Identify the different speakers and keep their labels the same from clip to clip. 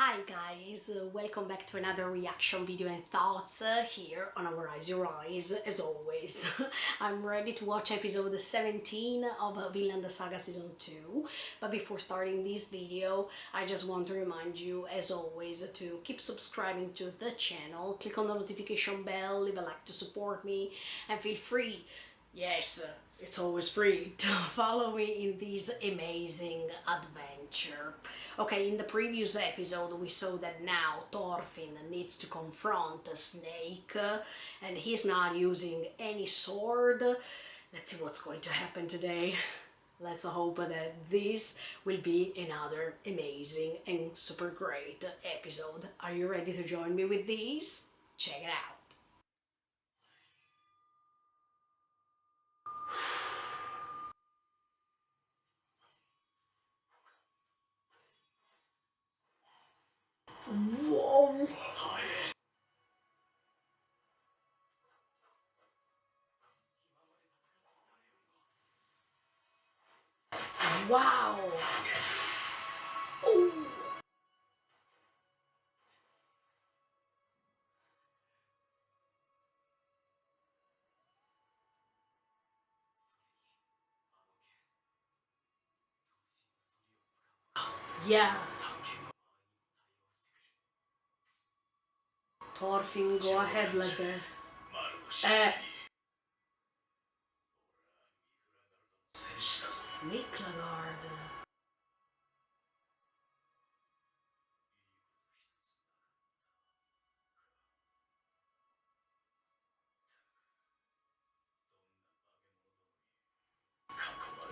Speaker 1: Hi guys, welcome back to another reaction video and thoughts here on Our Eyes Your Eyes, as always. I'm ready to watch episode 17 of Vinland Saga Season 2, but before starting this video, I just want to remind you, as always, to keep subscribing to the channel, click on the notification bell, leave a like to support me, and feel free, yes, it's always free, to follow me in this amazing adventure. Okay, in the previous episode we saw that now Thorfinn needs to confront a snake and he's not using any sword. Let's see what's going to happen today. Let's hope that this will be another amazing and super great episode. Are you ready to join me with this? Check it out. Whoa! Wow! Oh! Yeah. Thorfinn, go ahead like that. Miklagard.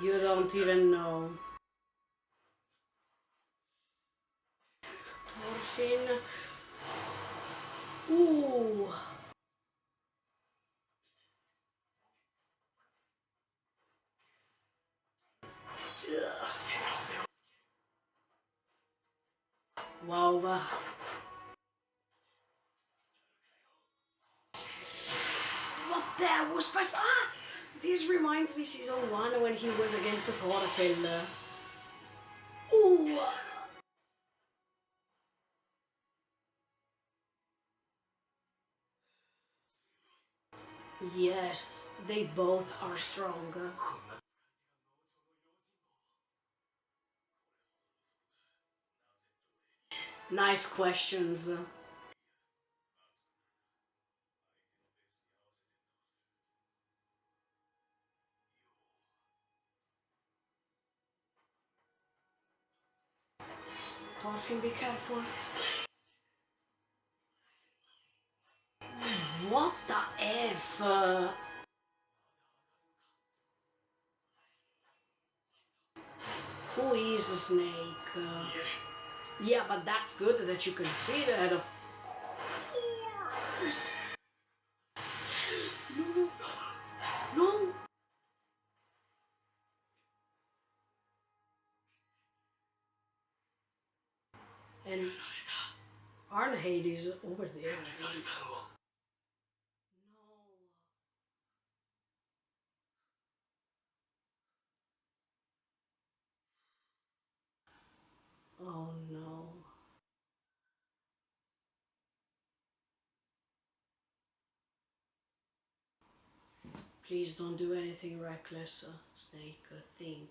Speaker 1: You don't even know. Thorfinn. Ooh. Wow. What that was first? Ah! This reminds me season 1 when he was against the Thorfinn. Ooh. Yes, they both are strong. Nice questions. Thorfinn, be careful. What the F? Who is a snake? Yeah, but that's good that you can see that, of course. No, no. And Arnheid is over there. No. Oh no. Please don't do anything reckless, Snake. Think.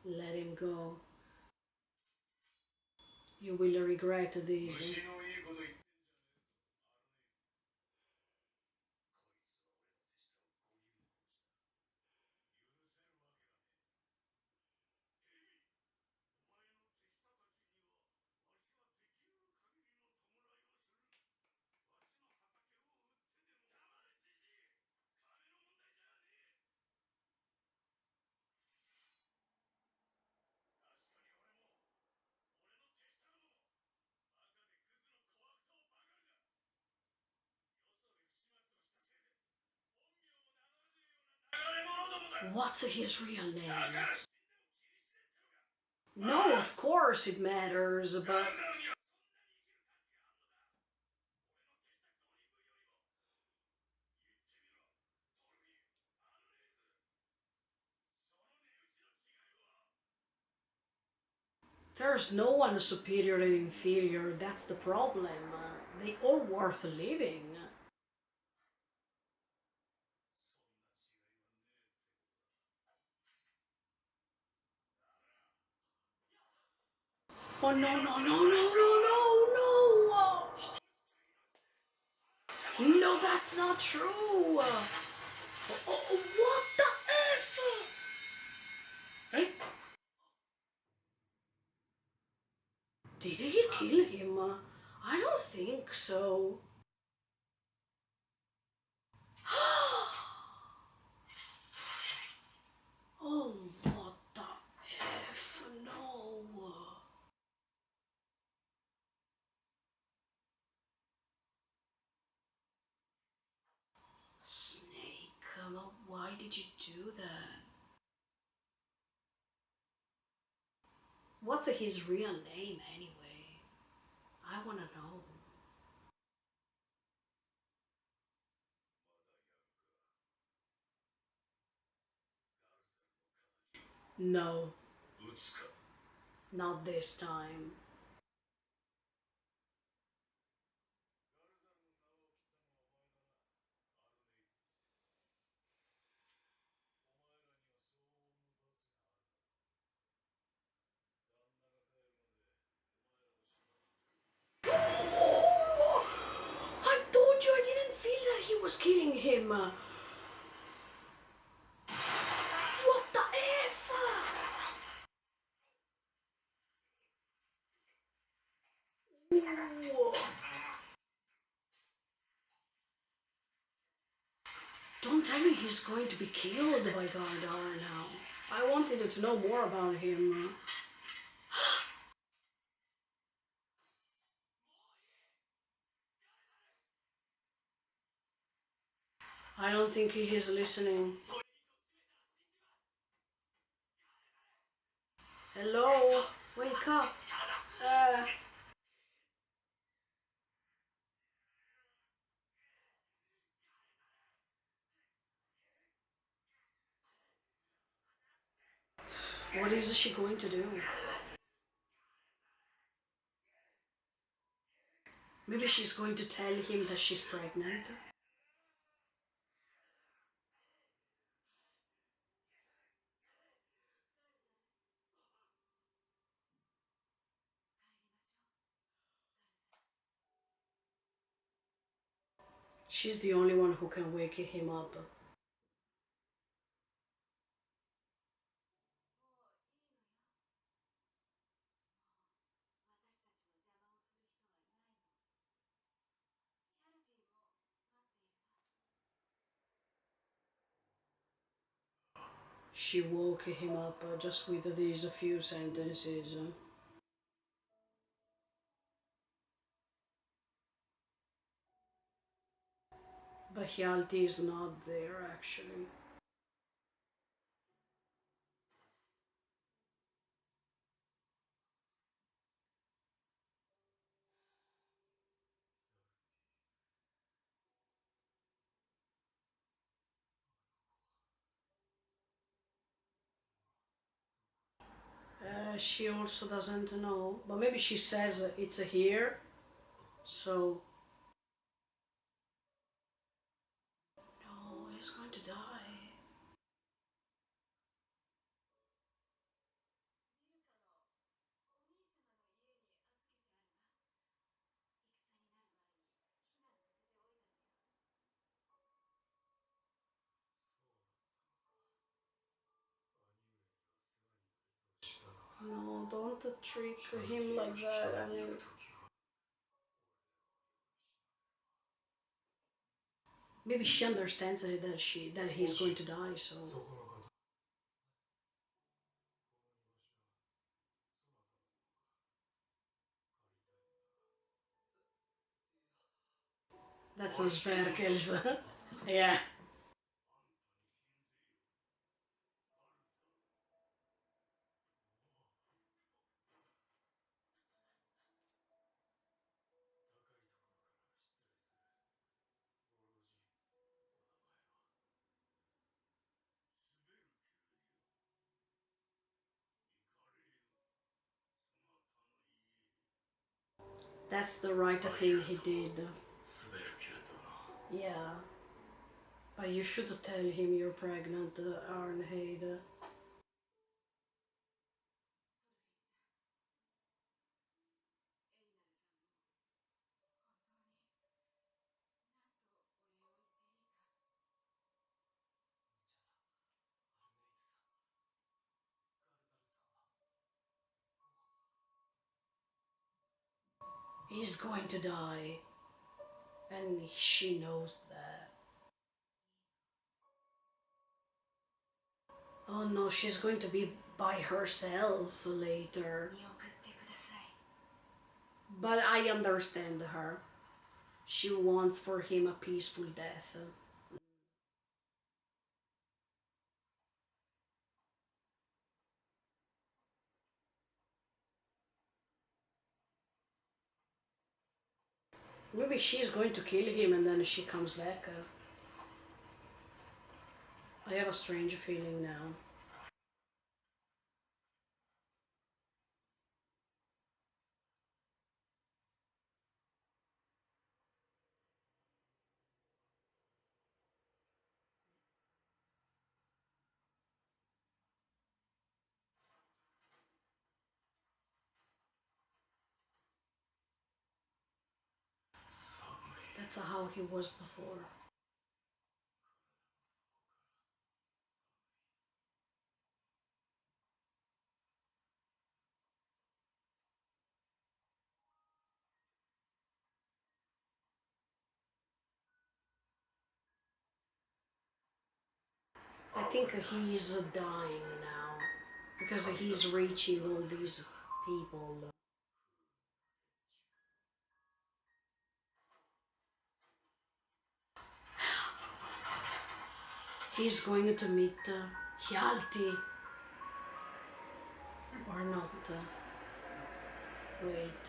Speaker 1: Let him go. You will regret this. What's his real name? No, of course it matters, but there's no one superior and inferior. That's the problem. They all worth living. Oh no no no no no no no! No, that's not true. What the f? Hey, did he kill him? I don't think so. Oh, what the f? No. Snake, why did you do that? What's his real name anyway? I wanna know. No, not this time. I told you I didn't feel that he was killing him. What the F? Whoa. Don't tell me he's going to be killed by Gardar now. I wanted to know more about him. I don't think he is listening. Hello? Wake up. Uh, what is she going to do? Maybe she's going to tell him that she's pregnant. She's the only one who can wake him up. She woke him up just with these few sentences. But Hjalti is not there actually. She also doesn't know, but maybe she says it's here, so no, he's going to die. No, don't trick him like that. I mean, maybe she understands that he's going to die. So that's some sparkles. Yeah. That's the right thing he did. Yeah. But you should tell him you're pregnant, Arnheid. He's going to die. And she knows that. Oh no, she's going to be by herself later. But I understand her. She wants for him a peaceful death. Maybe she's going to kill him and then she comes back. I have a strange feeling now. That's how he was before. I think he's dying now because he's reaching all these people. He's going to meet Hjalti or not. Wait.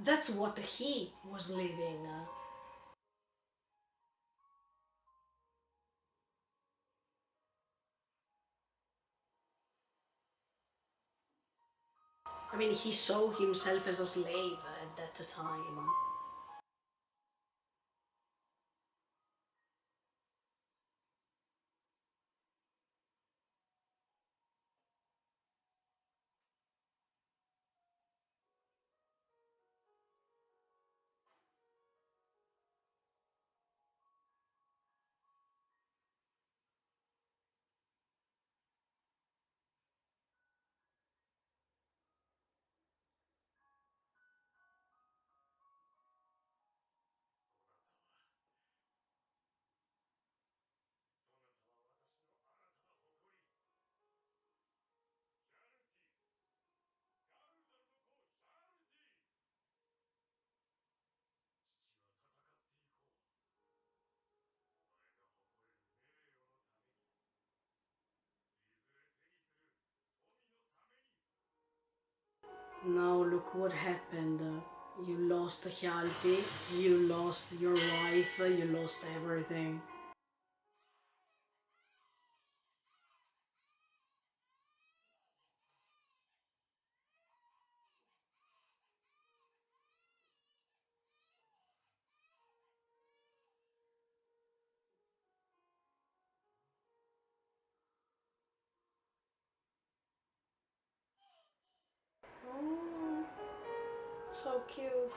Speaker 1: That's what he was living. I mean, he saw himself as a slave at that time. Now look what happened. You lost Hjalti, you lost your wife, you lost everything. Oh, so cute.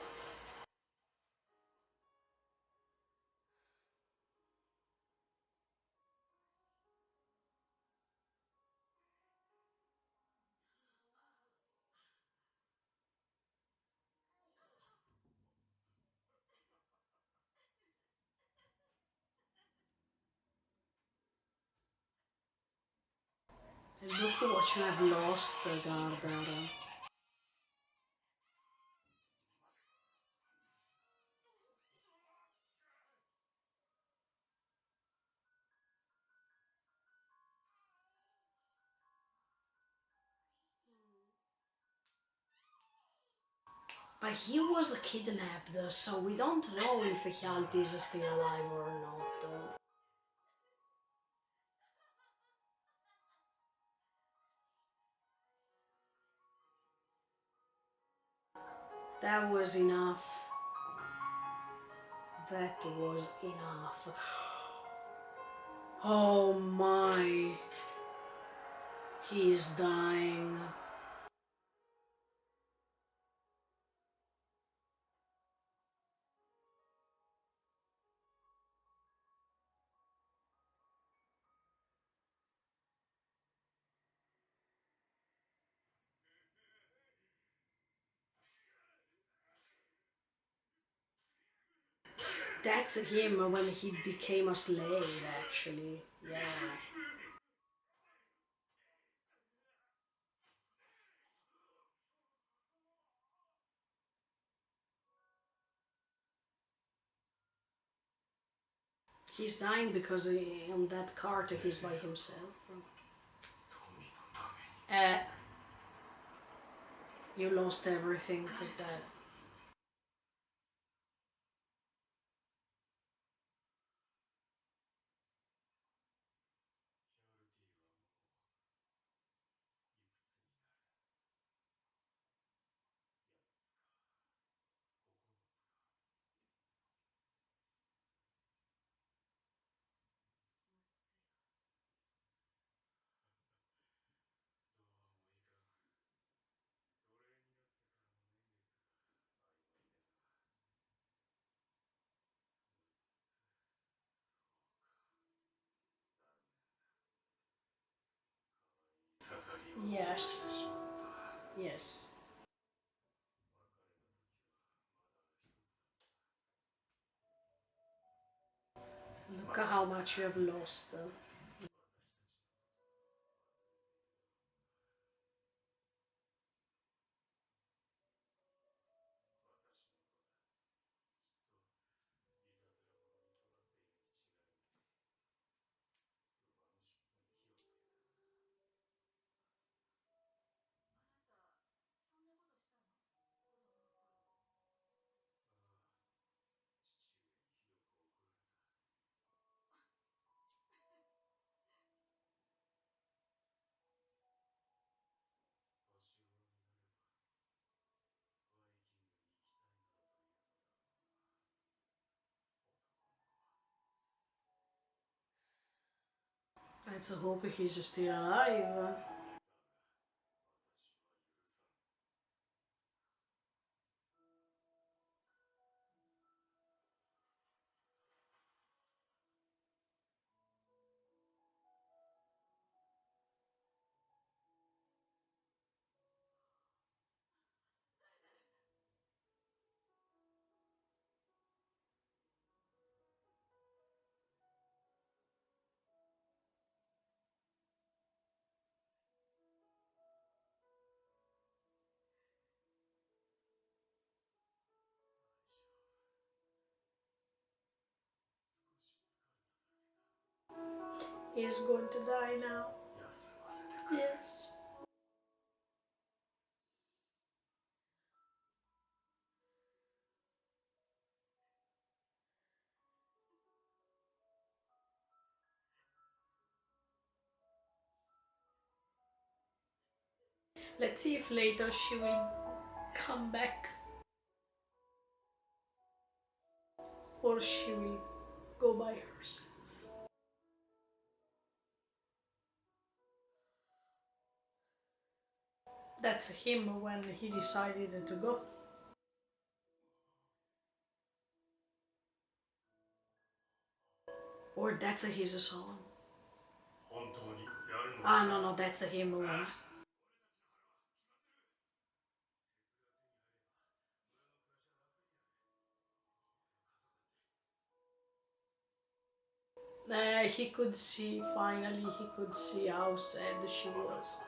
Speaker 1: And look what you have lost, Gardar. But he was kidnapped, so we don't know if Hjalti is still alive or not. That was enough. That was enough. Oh my. He is dying. That's him when he became a slave, actually. Yeah. He's dying because on that cart he's by himself. Uh, you lost everything for that. Yes. Yes. Look at how much you have lost. Let's hope he's still alive. He's going to die now. Yes. Let's see if later she will come back or she will go by herself. That's him when he decided to go. Or that's his son. Ah, no, no, that's him one. He could see, finally, he could see how sad she was.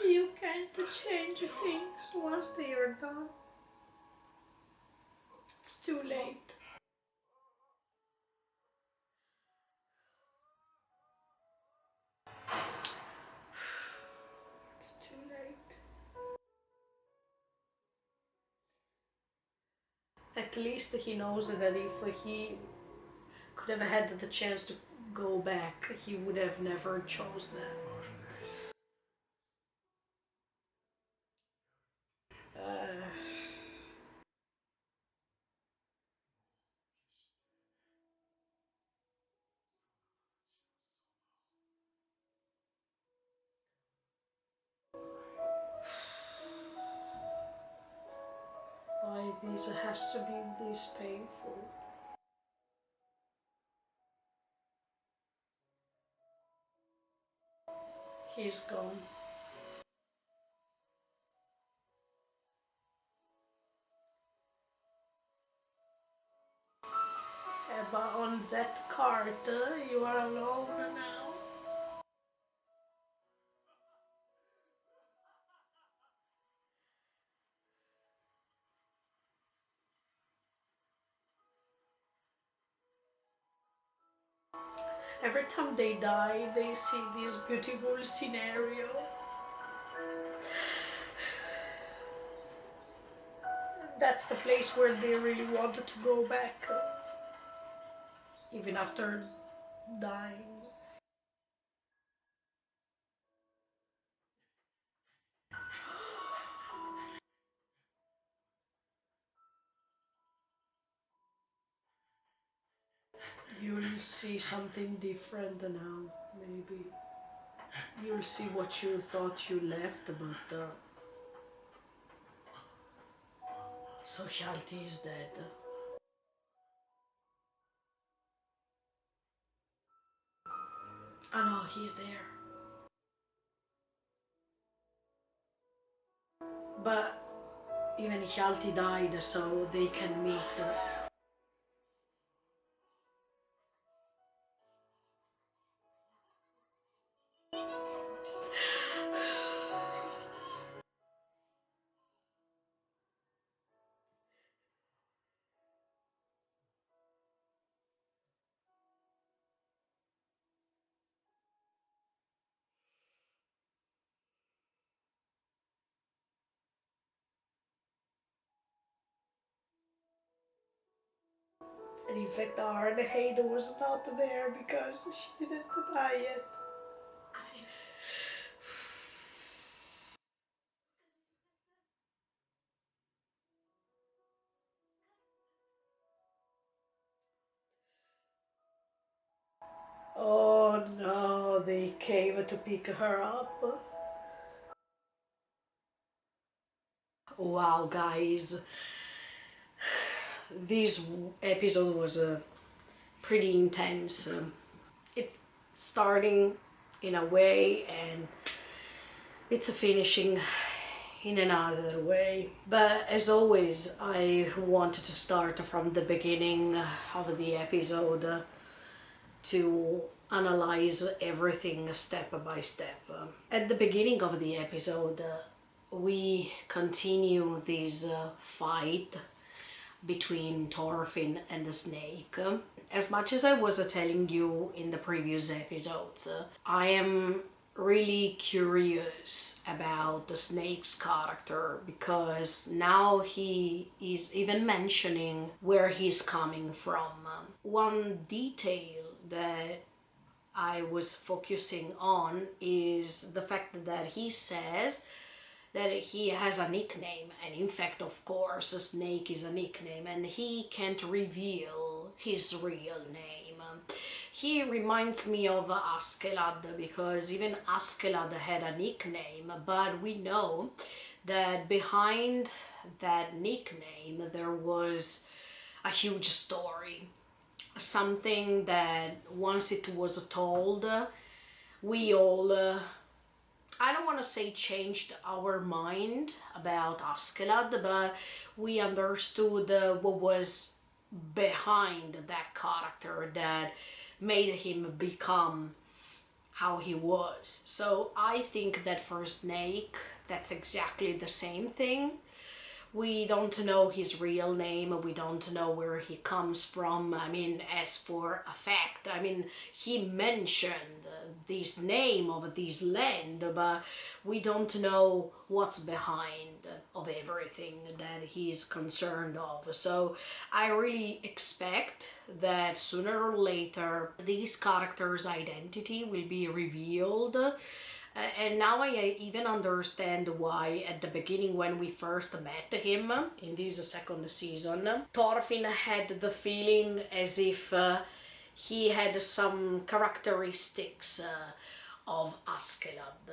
Speaker 1: You can't change things once they are done. It's too late. It's too late. At least he knows that if he could have had the chance to go back, he would have never chose that. this has to be this painful. He's gone. But on that cart, you are alone now. Every time they die, they see this beautiful scenario. That's the place where they really wanted to go back, even after dying. You'll see something different now, maybe. You'll see what you thought you left, but so Hjalti is dead. Oh no, he's there. But even Hjalti died, so they can meet. And in fact, Arnheid was not there because she didn't die yet. Oh no, they came to pick her up. Wow, guys, this episode was pretty intense. It's starting in a way and it's finishing in another way. But as always, I wanted to start from the beginning of the episode to analyze everything step by step. At the beginning of the episode, we continue this fight between Thorfinn and the snake. As much as I was telling you in the previous episodes, I am really curious about the snake's character because now he is even mentioning where he's coming from. One detail that I was focusing on is the fact that he says that he has a nickname, and in fact, of course, a snake is a nickname, and he can't reveal his real name. He reminds me of Askeladd because even Askeladd had a nickname, but we know that behind that nickname there was a huge story. Something that once it was told, we all I don't want to say changed our mind about Askeladd, but we understood what was behind that character that made him become how he was. So I think that for Snake, that's exactly the same thing. We don't know his real name, we don't know where he comes from. I mean, as for a fact, I mean, he mentioned this name of this land, but we don't know what's behind of everything that he's concerned of. So I really expect that sooner or later this character's identity will be revealed. And now I even understand why at the beginning when we first met him in this second season, Thorfinn had the feeling as if he had some characteristics of Askeladd.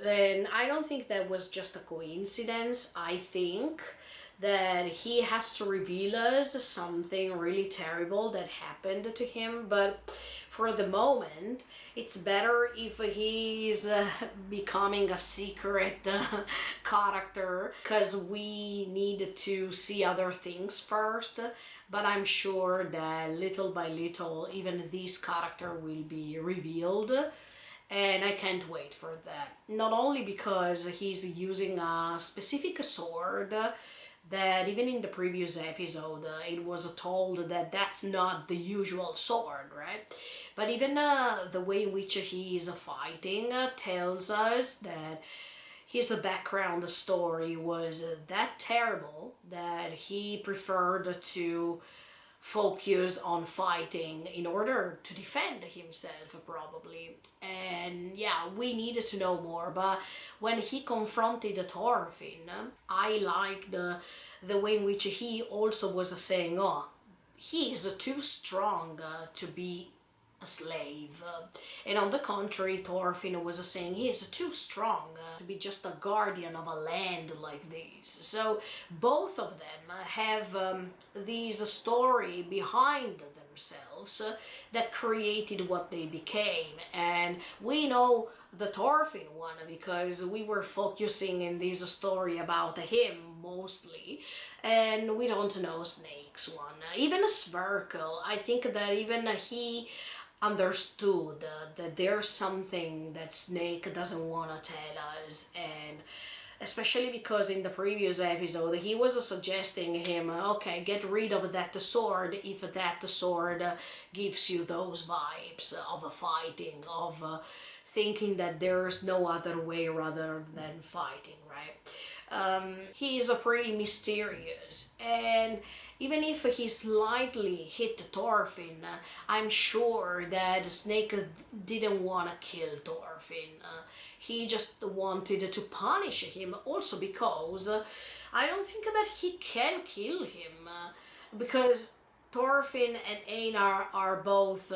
Speaker 1: And I don't think that was just a coincidence. I think that he has to reveal us something really terrible that happened to him, but for the moment it's better if he's becoming a secret character, because we need to see other things first. But I'm sure that little by little even this character will be revealed, and I can't wait for that. Not only because he's using a specific sword that even in the previous episode it was told that that's not the usual sword, right? But even the way in which he is fighting tells us that his background story was that terrible that he preferred to focus on fighting in order to defend himself, probably. And yeah, we needed to know more. But when he confronted Thorfinn, I like the way in which he also was saying, oh, he's too strong to be a slave. And on the contrary, Thorfinn was saying he is too strong to be just a guardian of a land like this. So both of them have this story behind themselves that created what they became. And we know the Thorfinn one because we were focusing in this story about him mostly, and we don't know Snake's one. Even Sverkel, I think that even he understood that there's something that Snake doesn't want to tell us, and especially because in the previous episode he was suggesting him, okay, get rid of that sword if that sword gives you those vibes of fighting, of thinking that there's no other way rather than fighting, right? He is pretty mysterious, and even if he slightly hit Thorfinn, I'm sure that Snake didn't want to kill Thorfinn. He just wanted to punish him, also because I don't think that he can kill him, because Thorfinn and Einar are both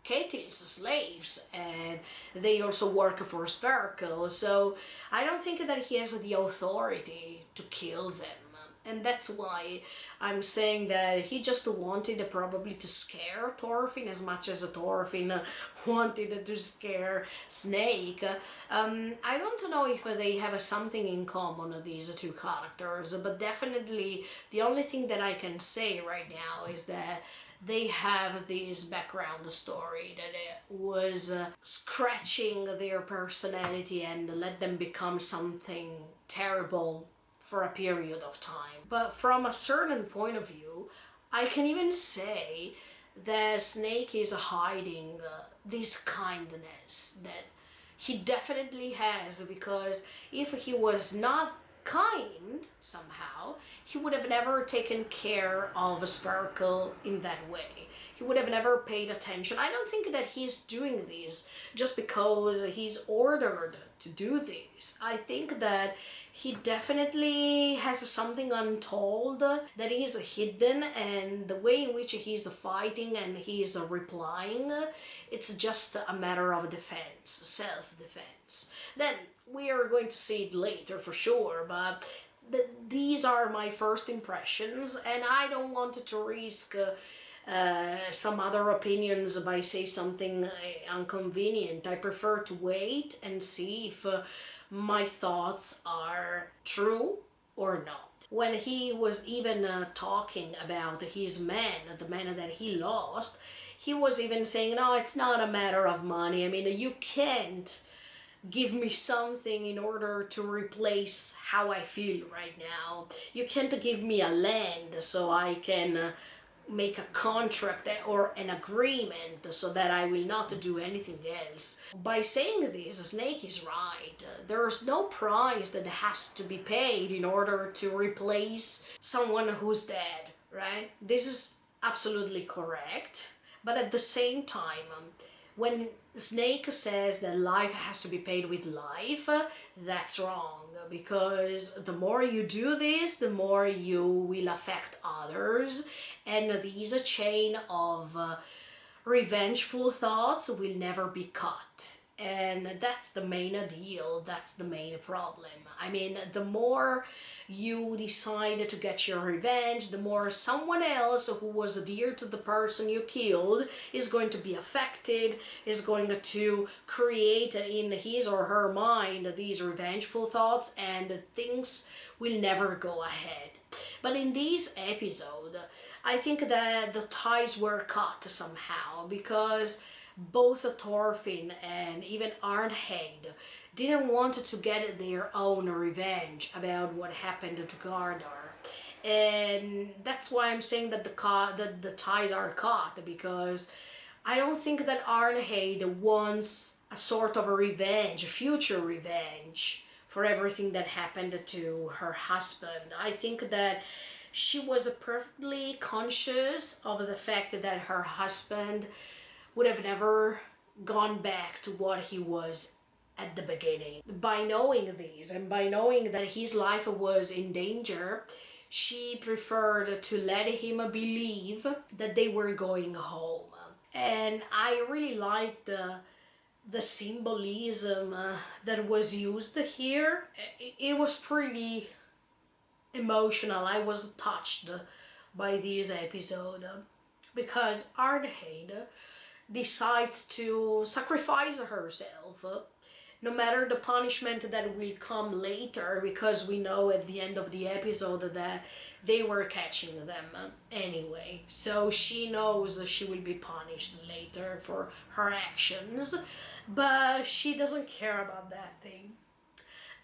Speaker 1: Ketil's slaves, and they also work for Sverkel, so I don't think that he has the authority to kill them. And that's why I'm saying that he just wanted probably to scare Thorfinn as much as Thorfinn wanted to scare Snake. I don't know if they have something in common, these two characters, but definitely the only thing that I can say right now is that they have this background story that was scratching their personality and let them become something terrible for a period of time. But from a certain point of view, I can even say that Snake is hiding this kindness that he definitely has, because if he was not kind somehow, he would have never taken care of Sparkle in that way. He would have never paid attention. I don't think that he's doing this just because he's ordered to do this. I think that he definitely has something untold that is hidden, and the way in which he's fighting and he's replying, it's just a matter of defense, self-defense. Then we are going to see it later for sure, but these are my first impressions, and I don't want to risk some other opinions by say something inconvenient. I prefer to wait and see if my thoughts are true or not. When he was even talking about his man, the man that he lost, he was even saying, no, it's not a matter of money. I mean, you can't give me something in order to replace how I feel right now. You can't give me a land so I can make a contract or an agreement so that I will not do anything else. By saying this, Snake is right. There's no price that has to be paid in order to replace someone who's dead, right? This is absolutely correct. But at the same time, when Snake says that life has to be paid with life, that's wrong, because the more you do this, the more you will affect others, and these chain of revengeful thoughts will never be cut. And that's the main deal, that's the main problem. I mean, the more you decide to get your revenge, the more someone else who was dear to the person you killed is going to be affected, is going to create in his or her mind these revengeful thoughts, and things will never go ahead. But in this episode, I think that the ties were cut somehow, because both Thorfinn and even Arnheid didn't want to get their own revenge about what happened to Gardar. And that's why I'm saying that the ties are cut, because I don't think that Arnheid wants a sort of a revenge, a future revenge, for everything that happened to her husband. I think that she was perfectly conscious of the fact that her husband would have never gone back to what he was at the beginning. By knowing this, and by knowing that his life was in danger, she preferred to let him believe that they were going home. And I really liked the symbolism that was used here. It was pretty emotional. I was touched by this episode, because Arnheid decides to sacrifice herself, no matter the punishment that will come later, because we know at the end of the episode that they were catching them anyway. So she knows she will be punished later for her actions, but she doesn't care about that thing.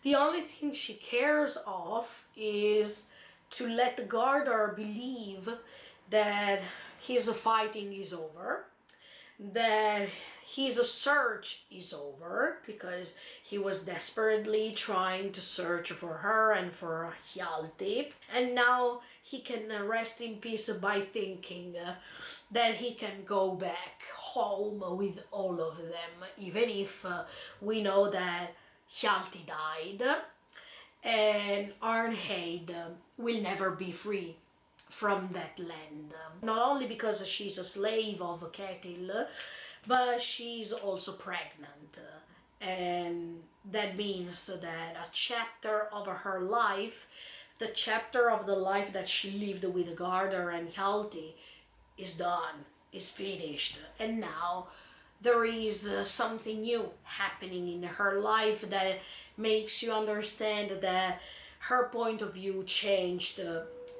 Speaker 1: The only thing she cares of is to let Gardar believe that his fighting is over, that his search is over, because he was desperately trying to search for her and for Hjalti, and now he can rest in peace by thinking that he can go back home with all of them, even if we know that Hjalti died, and Arnheid will never be free from that land. Not only because she's a slave of Ketil, but she's also pregnant. And that means that a chapter of her life, the chapter of the life that she lived with Gardar and Hjalti, is done, is finished. And now there is something new happening in her life that makes you understand that her point of view changed,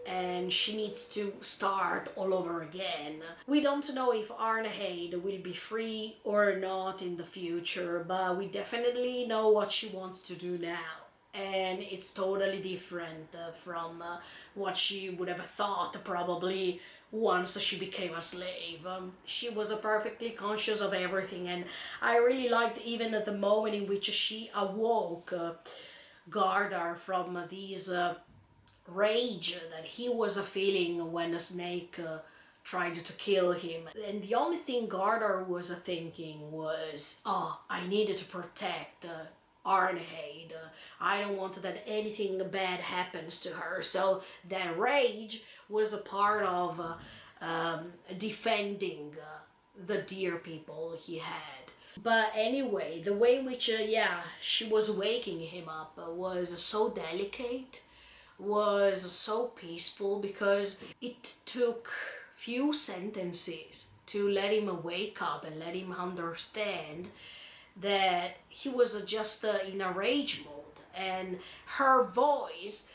Speaker 1: and she needs to start all over again. We don't know if Arnheid will be free or not in the future, but we definitely know what she wants to do now. And it's totally different from what she would have thought probably once she became a slave. She was perfectly conscious of everything, and I really liked even the moment in which she awoke Gardar from these rage that he was feeling when a snake tried to kill him. And the only thing Gardar was thinking was, oh, I needed to protect Arnheid. I don't want that anything bad happens to her. So that rage was a part of defending the dear people he had. But anyway, the way in which, she was waking him up was so delicate, was so peaceful, because it took few sentences to let him wake up and let him understand that he was just in a rage mode. And her voice,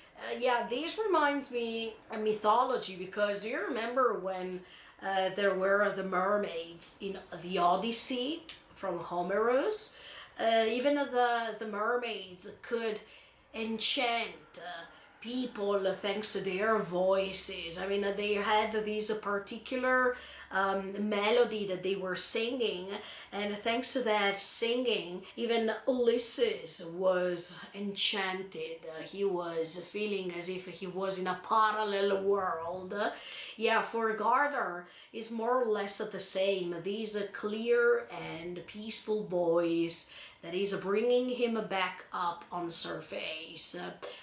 Speaker 1: this reminds me of mythology, because do you remember when there were the mermaids in the Odyssey from Homerus? Even the mermaids could enchant people thanks to their voices. I mean, they had this particular melody that they were singing, and thanks to that singing, even Ulysses was enchanted. He was feeling as if he was in a parallel world. For Gardar is more or less the same. This clear and peaceful voice that is bringing him back up on the surface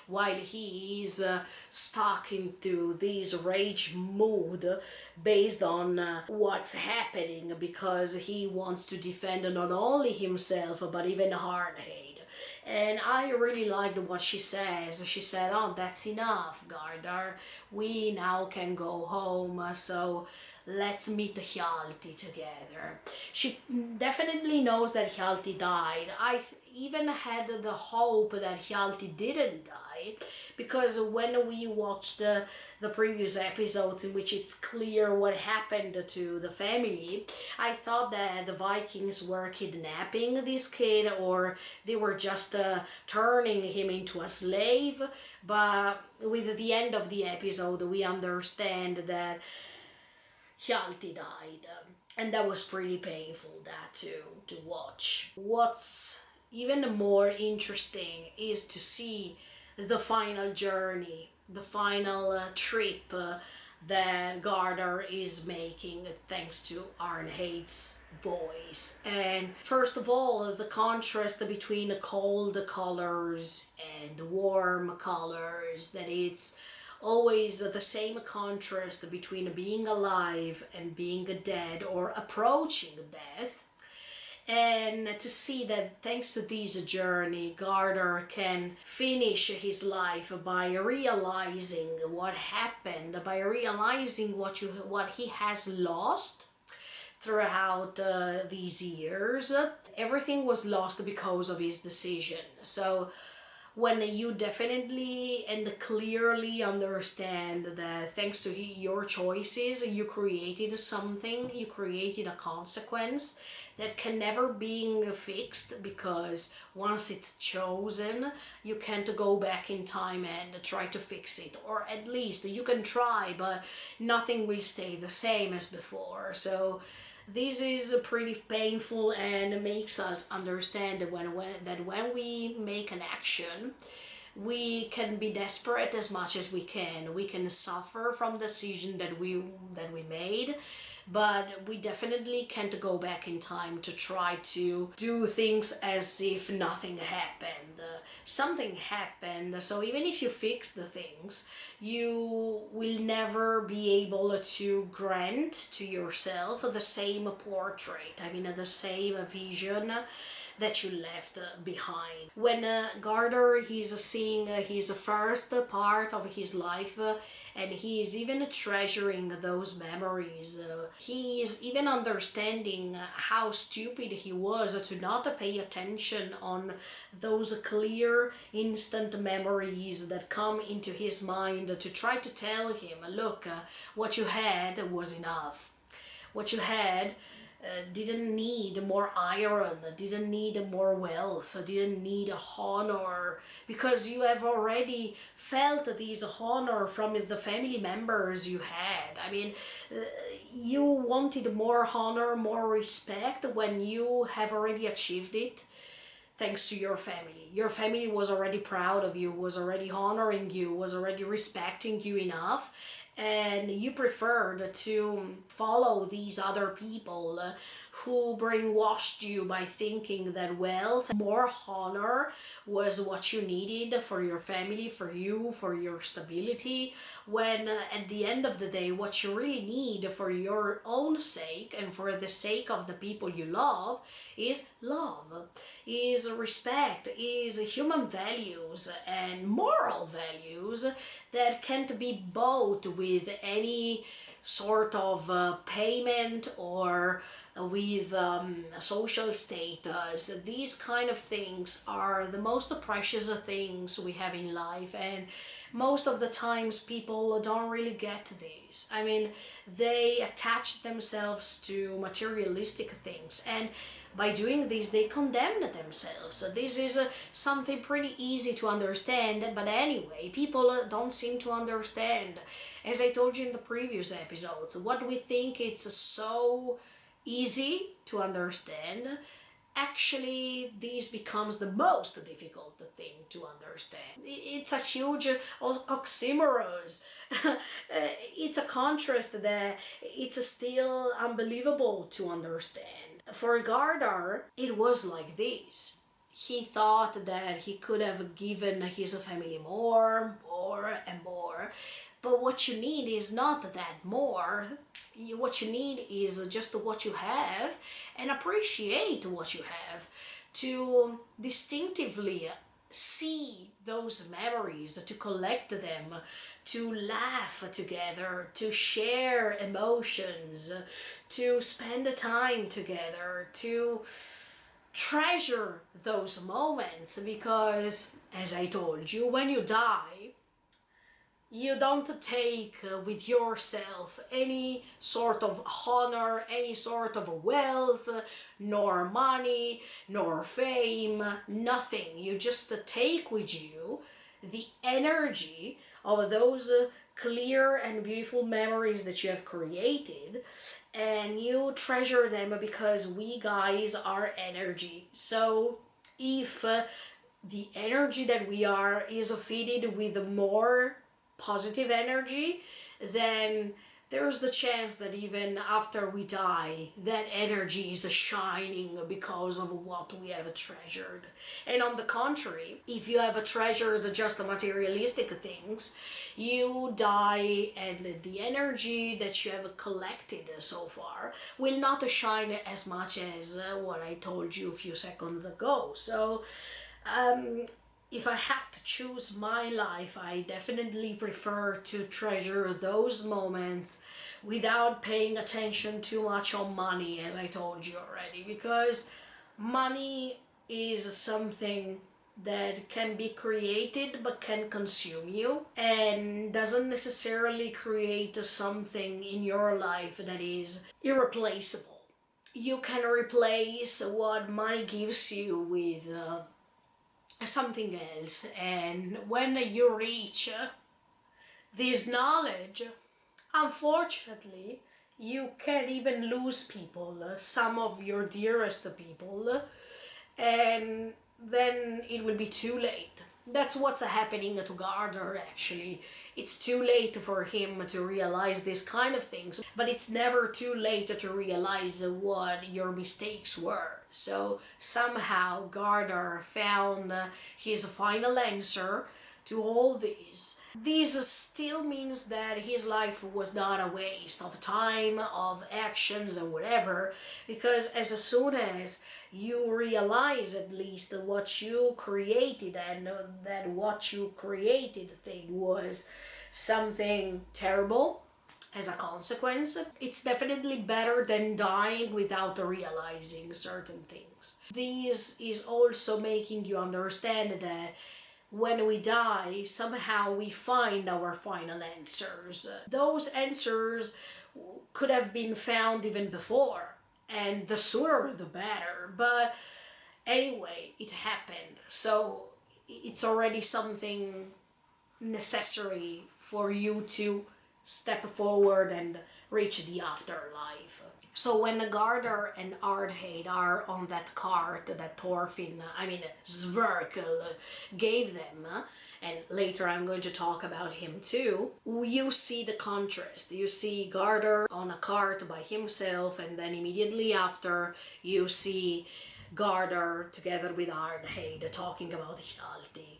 Speaker 1: while he is stuck into this rage mood based on what's happening, because he wants to defend not only himself but even Hardhead. And I really liked what she says. She said, "Oh, that's enough, Gardar. We now can go home, so let's meet Hjalti together." She definitely knows that Hjalti died. Even had the hope that Hjalti didn't die, because when we watched the previous episodes in which it's clear what happened to the family, I thought that the Vikings were kidnapping this kid, or they were just turning him into a slave. But with the end of the episode, we understand that Hjalti died, and that was pretty painful, that to watch. What's even more interesting is to see the final journey, the final trip that Gardar is making thanks to Arnheid's voice. And first of all, the contrast between cold colors and warm colors, that it's always the same contrast between being alive and being dead or approaching death. And to see that thanks to this journey, Gardar can finish his life by realizing what happened, by realizing what he has lost throughout these years. Everything was lost because of his decision. So when you definitely and clearly understand that thanks to your choices, you created something, you created a consequence that can never be fixed, because once it's chosen, you can't go back in time and try to fix it. Or at least you can try, but nothing will stay the same as before. So this is pretty painful and makes us understand that when we make an action, we can be desperate as much as we can. We can suffer from the decision that we made, but we definitely can't go back in time to try to do things as if nothing happened. Something happened, so even if you fix the things, you will never be able to grant to yourself the same portrait, the same vision that you left behind. When Gardar, he's seeing his first part of his life, and he is even treasuring those memories. He is even understanding how stupid he was to not pay attention on those clear instant memories that come into his mind to try to tell him, look, what you had was enough. What you had didn't need more iron, didn't need more wealth, didn't need honor, because you have already felt this honor from the family members you had. You wanted more honor, more respect when you have already achieved it. Thanks to your family. Your family was already proud of you, was already honoring you, was already respecting you enough, and you preferred to follow these other people who brainwashed you by thinking that wealth, more honor was what you needed for your family, for you, for your stability, when at the end of the day, what you really need for your own sake and for the sake of the people you love, is respect, is human values and moral values that can't be bought with any sort of payment or with social status. These kind of things are the most precious things we have in life, and most of the times people don't really get these. They attach themselves to materialistic things, and by doing this, they condemn themselves. So this is something pretty easy to understand, but anyway, people don't seem to understand. As I told you in the previous episodes, what we think it's so easy to understand, actually this becomes the most difficult thing to understand. It's a huge oxymoron. It's a contrast that it's still unbelievable to understand. For Gardar, it was like this. he thought that he could have given his family more and more. But what you need is not that more. What you need is just what you have, and appreciate what you have, to distinctively see those memories, to collect them, to laugh together, to share emotions, to spend time together, to treasure those moments. Because, as I told you, when you die, you don't take with yourself any sort of honor, any sort of wealth, nor money, nor fame, nothing. You just take with you the energy of those clear and beautiful memories that you have created, and you treasure them, because we guys are energy. So if the energy that we are is fitted with more positive energy, then there's the chance that even after we die, that energy is shining because of what we have treasured. And on the contrary, if you have treasured just materialistic things, you die, and the energy that you have collected so far will not shine as much as what I told you a few seconds ago. So if I have to choose my life, I definitely prefer to treasure those moments without paying attention too much on money, as I told you already, because money is something that can be created but can consume you, and doesn't necessarily create something in your life that is irreplaceable. You can replace what money gives you with something else, and when you reach this knowledge, unfortunately, you can even lose people, some of your dearest people, and then it will be too late. That's what's happening to Gardner, actually. It's too late for him to realize this kind of things, but it's never too late to realize what your mistakes were. So somehow Gardner found his final answer to all these. This still means that his life was not a waste of time, of actions, or whatever, because as soon as you realize at least what you created, and that what you created thing was something terrible as a consequence, it's definitely better than dying without realizing certain things. This is also making you understand that when we die, somehow we find our final answers. Those answers could have been found even before, and the sooner the better. But anyway, it happened. So it's already something necessary for you to step forward and reach the afterlife. So when Gardner and Ardheid are on that cart that Sverkel gave them, and later I'm going to talk about him too, you see the contrast. You see Gardner on a cart by himself, and then immediately after you see Gardner together with Ardheid talking about Hjalti.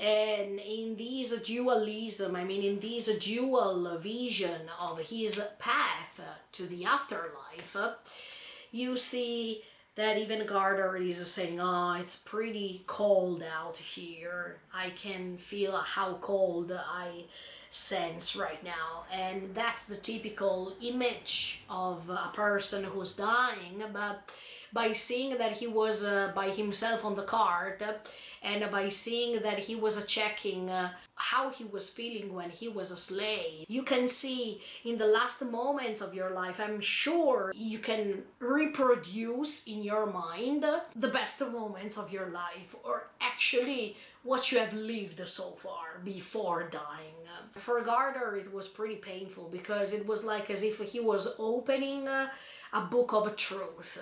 Speaker 1: And in this dualism, in this dual vision of his path to the afterlife, you see that even Gardner is saying, it's pretty cold out here. I can feel how cold I sense right now. And that's the typical image of a person who's dying, but by seeing that he was by himself on the cart, and by seeing that he was checking how he was feeling when he was a slave, you can see in the last moments of your life, I'm sure you can reproduce in your mind the best moments of your life, or actually what you have lived so far before dying. For Gardner, it was pretty painful, because it was like as if he was opening a book of truth.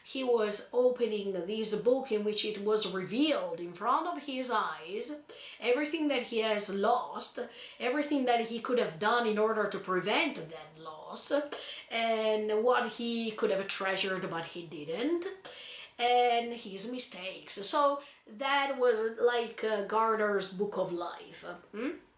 Speaker 1: He was opening this book in which it was revealed in front of his eyes everything that he has lost, everything that he could have done in order to prevent that loss, and what he could have treasured but he didn't. and his mistakes. So that was like Gardner's book of life.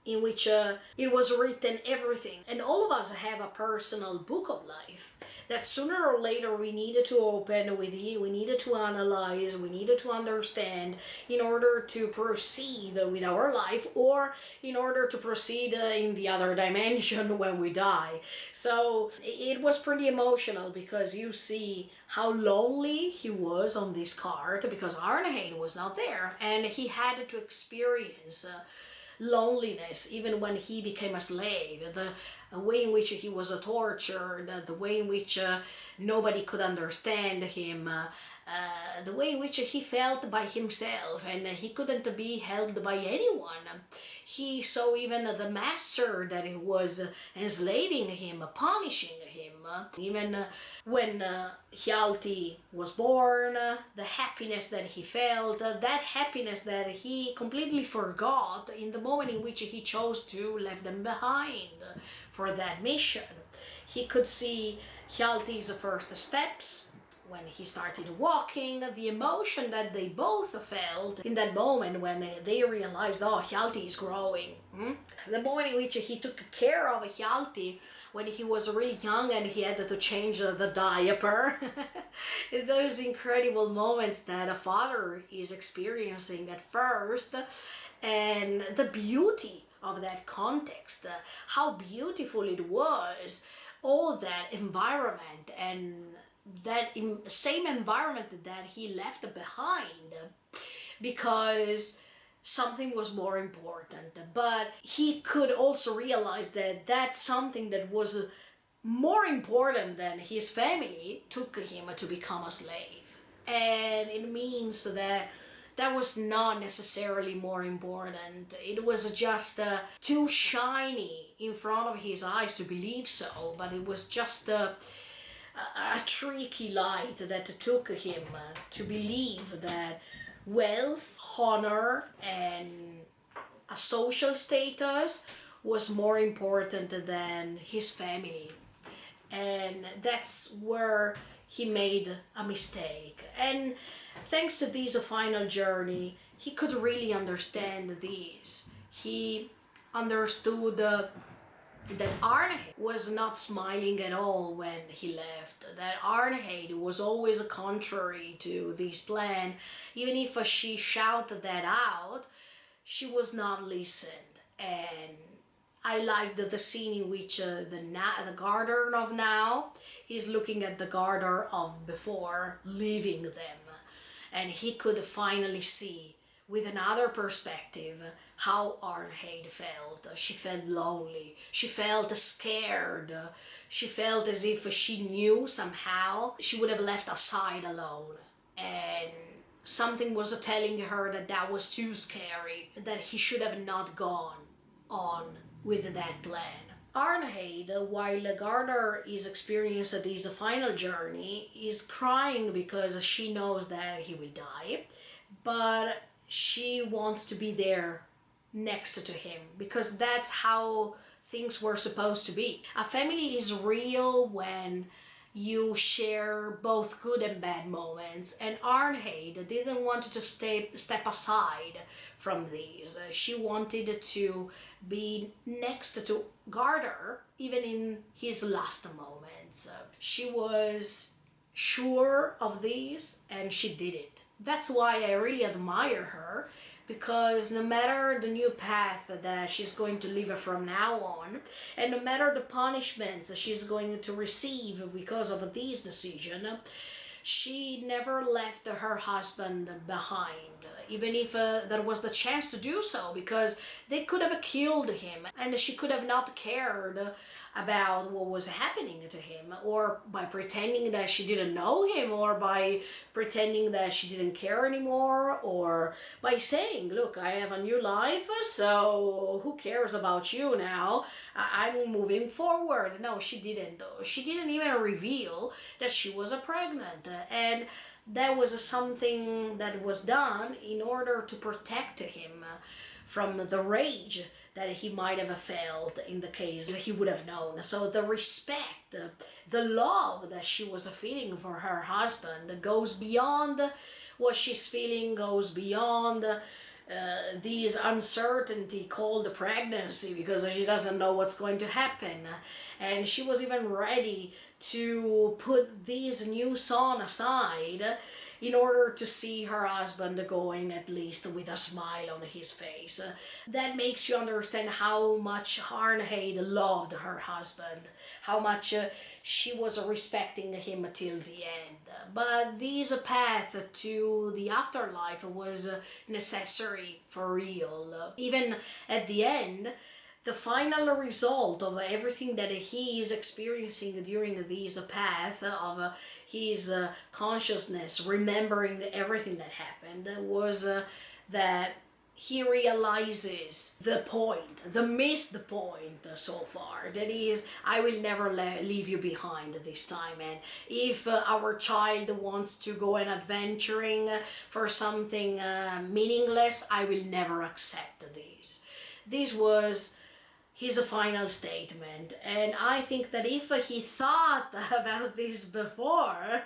Speaker 1: In which it was written everything. And all of us have a personal book of life that sooner or later we needed to open, we needed to analyze, we needed to understand in order to proceed with our life, or in order to proceed in the other dimension when we die. So it was pretty emotional because you see how lonely he was on this card because Arnheid was not there and he had to experience loneliness even when he became a slave, the way in which he was tortured, the way in which nobody could understand him, the way in which he felt by himself and he couldn't be helped by anyone. He saw even the master that he was enslaving him, punishing him. Even when Hjalti was born, the happiness that he felt, that happiness that he completely forgot in the moment in which he chose to leave them behind for that mission. He could see Hjalti's first steps, when he started walking, the emotion that they both felt in that moment when they realized, oh, Hjalti is growing. The moment in which he took care of Hjalti when he was really young and he had to change the diaper. Those incredible moments that a father is experiencing at first, and the beauty of that context, how beautiful it was, all that environment and that same environment that he left behind because something was more important. But he could also realize that that something that was more important than his family took him to become a slave. And it means that that was not necessarily more important. It was just too shiny in front of his eyes to believe so, but it was just a tricky light that took him to believe that wealth, honor, and a social status was more important than his family. And that's where he made a mistake. And thanks to this final journey, he could really understand this. He understood that Arnheid was not smiling at all when he left, that Arnheid was always contrary to this plan. Even if she shouted that out, she was not listened. And I liked the scene in which the gardener of now is looking at the gardener of before, leaving them. And he could finally see with another perspective how Arnheid felt. She felt lonely, she felt scared, she felt as if she knew somehow she would have left aside alone. And something was telling her that that was too scary, that he should have not gone on with that plan. Arnheid, while Gardner is experiencing this final journey, is crying because she knows that he will die, but she wants to be there next to him because that's how things were supposed to be. A family is real when you share both good and bad moments, and Arnheid didn't want to step aside from these. She wanted to be next to Gardner even in his last moments. She was sure of this and she did it. That's why I really admire her, because no matter the new path that she's going to live from now on, and no matter the punishments she's going to receive because of this decision, she never left her husband behind, even if there was the chance to do so, because they could have killed him and she could have not cared about what was happening to him, or by pretending that she didn't know him, or by pretending that she didn't care anymore, or by saying, look, I have a new life, so who cares about you now? I'm moving forward. No, she didn't. She didn't even reveal that she was pregnant. And that was something that was done in order to protect him from the rage that he might have felt in the case he would have known. So the respect, the love that she was feeling for her husband goes beyond what she's feeling, goes beyond these uncertainty called pregnancy, because she doesn't know what's going to happen. And she was even ready to put this new son aside in order to see her husband going at least with a smile on his face. That makes you understand how much Harnheid loved her husband, how much she was respecting him till the end. But this path to the afterlife was necessary for real. Even at the end, the final result of everything that he is experiencing during this path of his consciousness, remembering everything that happened, was that he realizes the point, the missed point so far. That is, I will never leave you behind this time. And if our child wants to go and adventuring for something meaningless, I will never accept this. This was his final statement. And I think that if he thought about this before,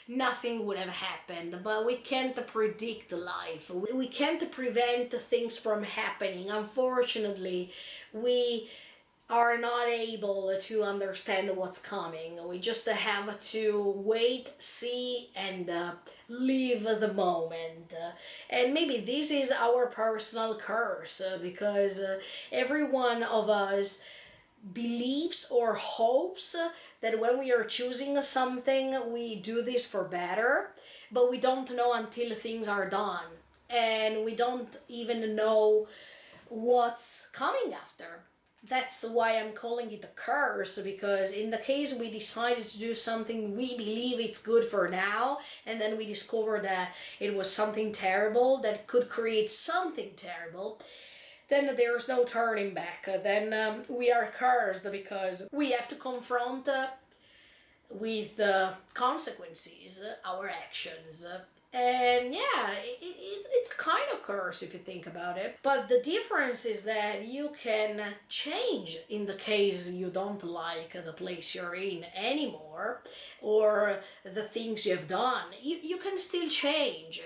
Speaker 1: nothing would have happened. But we can't predict life. We can't prevent things from happening. Unfortunately, we are not able to understand what's coming. We just have to wait, see, and live the moment. And maybe this is our personal curse, because every one of us believes or hopes that when we are choosing something, we do this for better, but we don't know until things are done. And we don't even know what's coming after. That's why I'm calling it a curse, because in the case we decided to do something we believe it's good for now, and then we discover that it was something terrible that could create something terrible, then there's no turning back. Then we are cursed, because we have to confront with the consequences our actions. And yeah, it's kind of curse if you think about it. But the difference is that you can change in the case you don't like the place you're in anymore, or the things you've done. You can still change.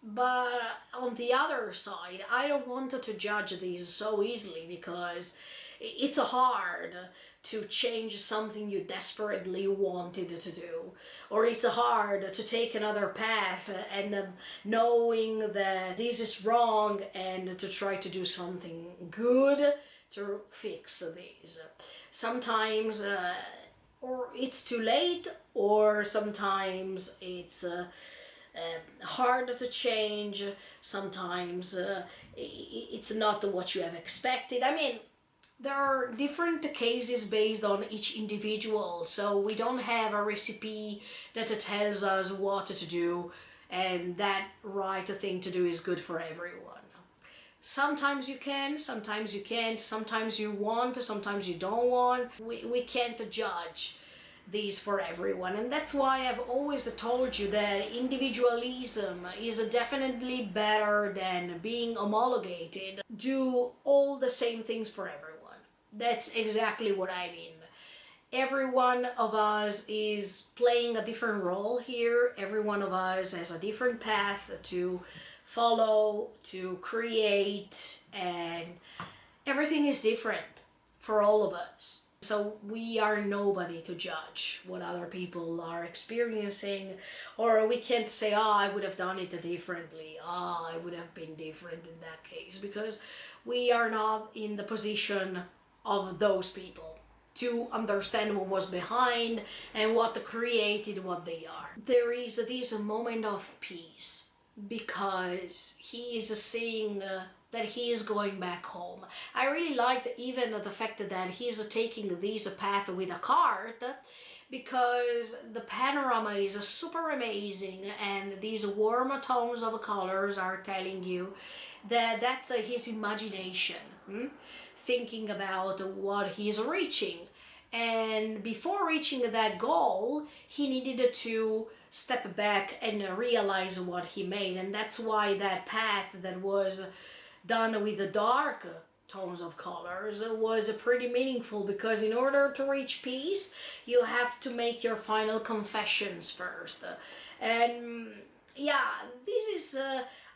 Speaker 1: But on the other side, I don't want to judge these so easily, because it's hard to change something you desperately wanted to do, or it's hard to take another path and knowing that this is wrong and to try to do something good to fix this. Sometimes or it's too late, or sometimes it's hard to change, sometimes it's not what you have expected. I mean, there are different cases based on each individual, so we don't have a recipe that tells us what to do and that right thing to do is good for everyone. Sometimes you can, sometimes you can't, sometimes you want, sometimes you don't want. We can't judge these for everyone, and that's why I've always told you that individualism is definitely better than being homologated. Do all the same things for everyone. That's exactly what I mean. Every one of us is playing a different role here. Every one of us has a different path to follow, to create, and everything is different for all of us. So we are nobody to judge what other people are experiencing, or we can't say, oh, I would have done it differently, oh, I would have been different in that case, because we are not in the position of those people to understand what was behind and what created what they are. There is this moment of peace, because he is saying that he is going back home. I really liked even the fact that he is taking this path with a cart, because the panorama is super amazing, and these warm tones of colors are telling you that that's his imagination, thinking about what he's reaching. And before reaching that goal, he needed to step back and realize what he made. And that's why that path that was done with the dark tones of colors was pretty meaningful, because in order to reach peace, you have to make your final confessions first. And yeah, this is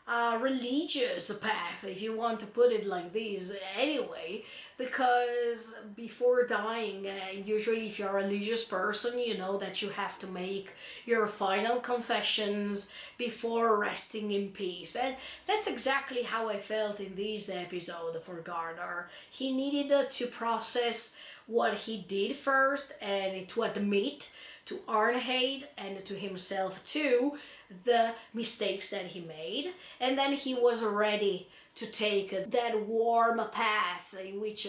Speaker 1: a religious path, if you want to put it like this, anyway, because before dying, usually if you're a religious person, you know that you have to make your final confessions before resting in peace. And that's exactly how I felt in this episode for Gardar. He needed to process what he did first, and to admit to Arnheid and to himself too the mistakes that he made, and then he was ready to take that warm path in which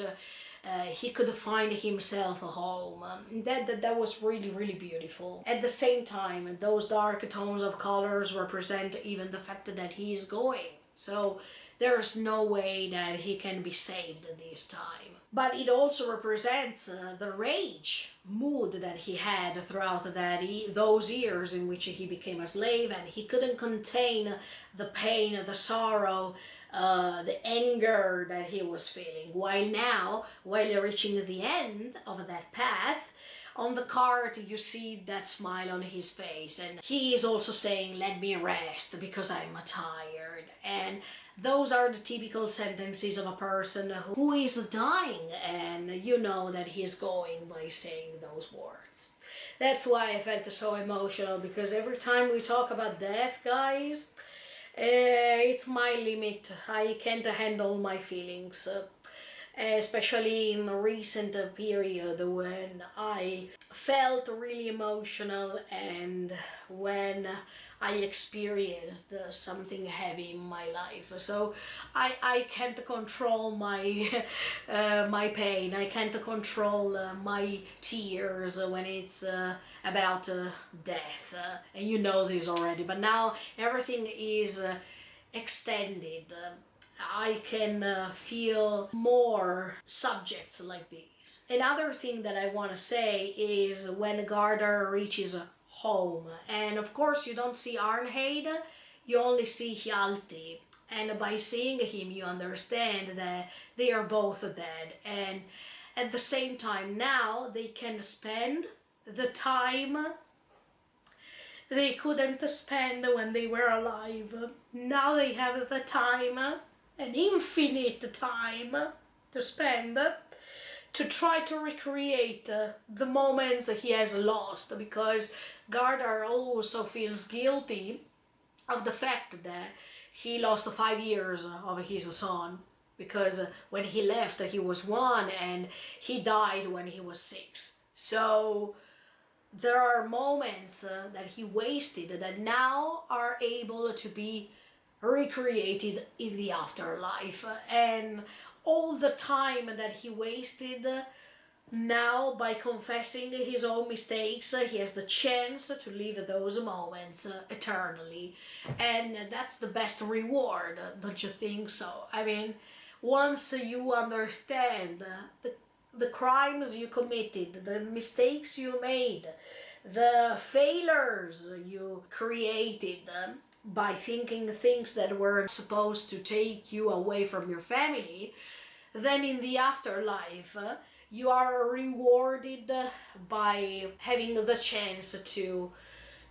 Speaker 1: he could find himself a home. That was really, really beautiful. At the same time, those dark tones of colors represent even the fact that he is going. So there's no way that he can be saved this time. But it also represents the rage mood that he had throughout those years in which he became a slave, and he couldn't contain the pain, the sorrow, the anger that he was feeling. While now, while reaching the end of that path, on the card you see that smile on his face, and he is also saying, "Let me rest because I'm tired." And those are the typical sentences of a person who is dying, and you know that he's going by saying those words. That's why I felt so emotional, because every time we talk about death, guys, it's my limit. I can't handle my feelings. Especially in the recent period when I felt really emotional and when I experienced something heavy in my life. So I can't control my my pain. I can't control my tears when it's about death. And you know this already. But now everything is extended. I can feel more subjects like these. Another thing that I want to say is when Gardar reaches home, and of course you don't see Arnheid, you only see Hjalti, and by seeing him you understand that they are both dead, and at the same time now they can spend the time they couldn't spend when they were alive. Now they have the time, an infinite time to spend, to try to recreate the moments he has lost, because Gardar also feels guilty of the fact that he lost 5 years of his son, because when he left he was 1 and he died when he was 6. So there are moments that he wasted that now are able to be recreated in the afterlife, and all the time that he wasted, now by confessing his own mistakes he has the chance to live those moments eternally, and that's the best reward, don't you think so? I mean, once you understand the crimes you committed, the mistakes you made, the failures you created by thinking things that were supposed to take you away from your family, then in the afterlife you are rewarded by having the chance to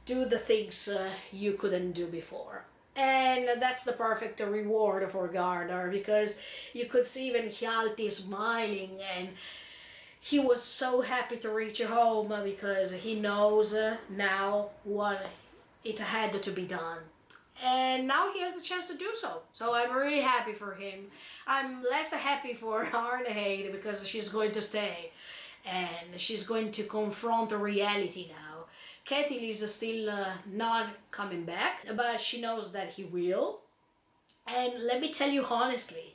Speaker 1: do the things you couldn't do before. And that's the perfect reward for Gardar, because you could see even Hjalti smiling, and he was so happy to reach home because he knows now what it had to be done. And now he has the chance to do so. So I'm really happy for him. I'm less happy for Arnheid because she's going to stay and she's going to confront the reality now. Ketil is still not coming back, but she knows that he will. And let me tell you honestly,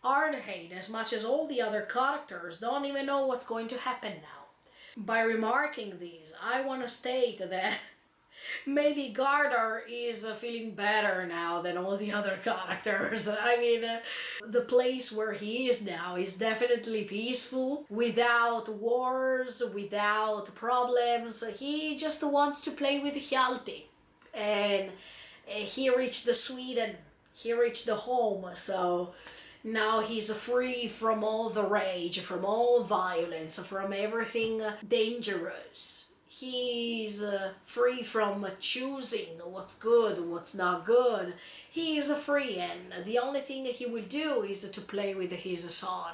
Speaker 1: Arnheid, as much as all the other characters, don't even know what's going to happen now. By remarking these, I want to state that maybe Gardar is feeling better now than all the other characters. I mean, the place where he is now is definitely peaceful, without wars, without problems. He just wants to play with Hjalti. And he reached Sweden. he reached the home, so now he's free from all the rage, from all violence, from everything dangerous. He's free from choosing what's good, what's not good. He is free, and the only thing he will do is to play with his son.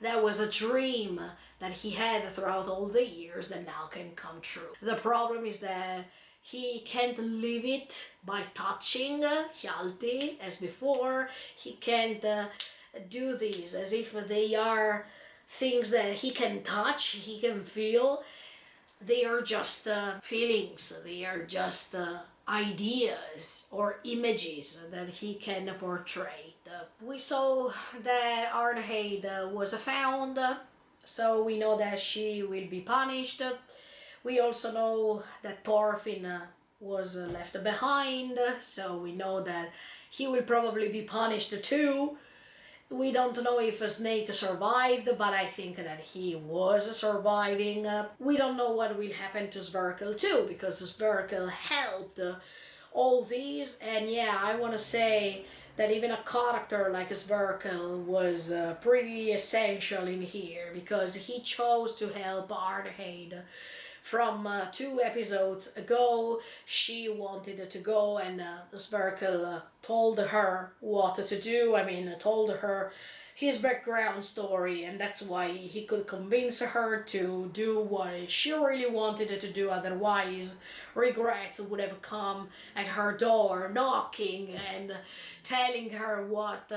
Speaker 1: That was a dream that he had throughout all the years that now can come true. The problem is that he can't live it by touching Hjalti as before. He can't do these as if they are things that he can touch, he can feel. They are just feelings, they are just ideas or images that he can portray. We saw that Arnheid was found, so we know that she will be punished. We also know that Thorfinn was left behind, so we know that he will probably be punished too. We don't know if Snake survived, but I think that he was surviving. We don't know what will happen to Sverkel too, because Sverkel helped all these, and yeah, I want to say that even a character like Sverkel was pretty essential in here, because he chose to help Arnheid. From 2 episodes ago, she wanted to go, and Sverkel told her what to do. Told her his background story, and that's why he could convince her to do what she really wanted to do. Otherwise, regrets would have come at her door, knocking and telling her what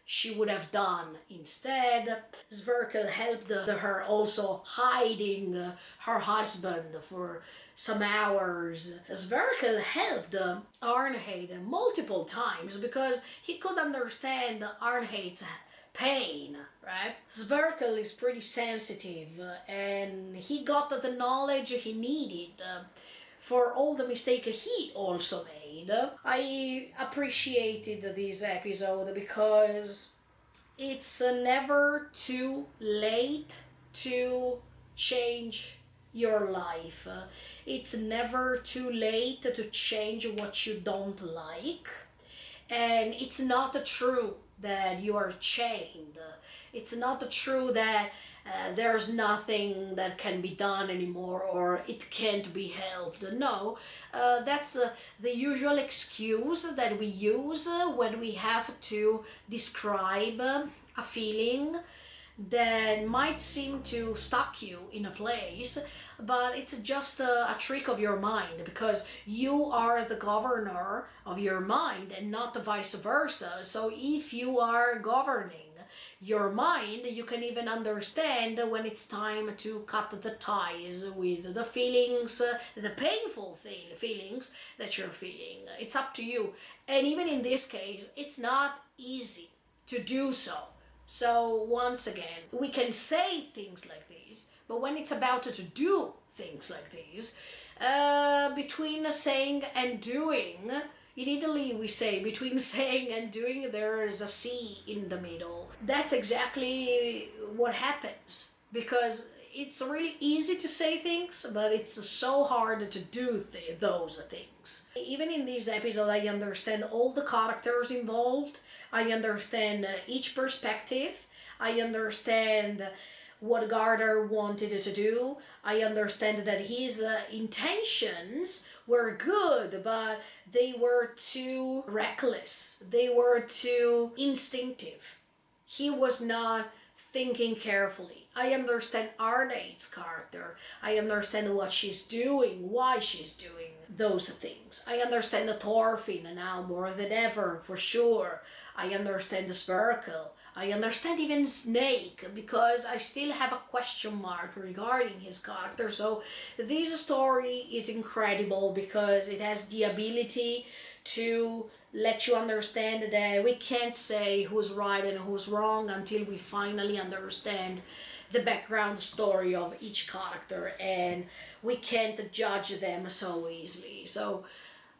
Speaker 1: she would have done instead. Sverkel helped her also hiding her husband for some hours. Sverkel helped Arnheid multiple times because he could understand Arnheid's pain, right? Sverkel is pretty sensitive, and he got the knowledge he needed for all the mistakes he also made. I appreciated this episode because it's never too late to change your life. It's never too late to change what you don't like. And it's not true that you are chained. It's not true that there's nothing that can be done anymore or it can't be helped. No, that's the usual excuse that we use when we have to describe a feeling that might seem to stuck you in a place, but it's just a trick of your mind, because you are the governor of your mind and not vice versa. So if you are governing your mind, you can even understand when it's time to cut the ties with the feelings, the painful feelings that you're feeling. It's up to you. And even in this case, it's not easy to do so. So once again, we can say things like these, but when it's about to do things like these, between saying and doing, in Italy we say between saying and doing there is a C in the middle. That's exactly what happens, because it's really easy to say things, but it's so hard to do those things. Even in this episode, I understand all the characters involved. I understand each perspective. I understand what Gardner wanted to do. I understand that his intentions were good, but they were too reckless. They were too instinctive. He was not thinking carefully. I understand Arneid's character. I understand what she's doing, why she's doing those things. I understand Thorfinn now more than ever, for sure. I understand Sverkel. I understand even Snake, because I still have a question mark regarding his character. So this story is incredible because it has the ability to let you understand that we can't say who's right and who's wrong until we finally understand the background story of each character, and we can't judge them so easily. So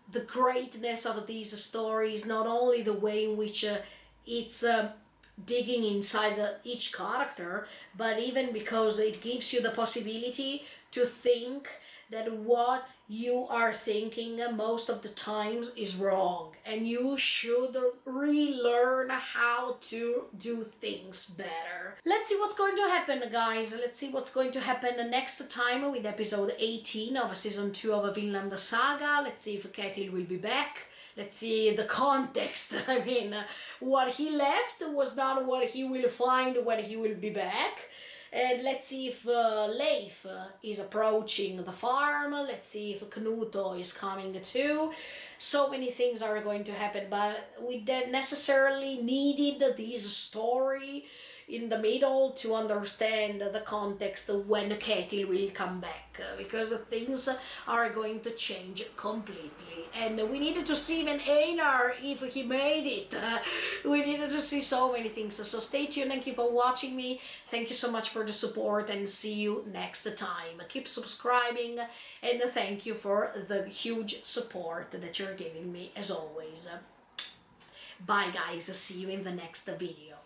Speaker 1: the greatness of these stories, not only the way in which it's digging inside each character, but even because it gives you the possibility to think that what you are thinking most of the times is wrong, and you should relearn how to do things better. Let's see what's going to happen, guys. Let's see what's going to happen next time with episode 18 of season 2 of Vinland Saga. Let's see if Ketil will be back. Let's see the context. I mean, what he left was not what he will find when he will be back. And let's see if Leif is approaching the farm. Let's see if Knuto is coming too. So many things are going to happen, but we didn't necessarily needed this story in the middle to understand the context when Ketil will come back, because things are going to change completely. And we needed to see even Einar if he made it. We needed to see so many things. So stay tuned and keep on watching me. Thank you so much for the support, and see you next time. Keep subscribing, and thank you for the huge support that you're giving me as always. Bye guys, see you in the next video.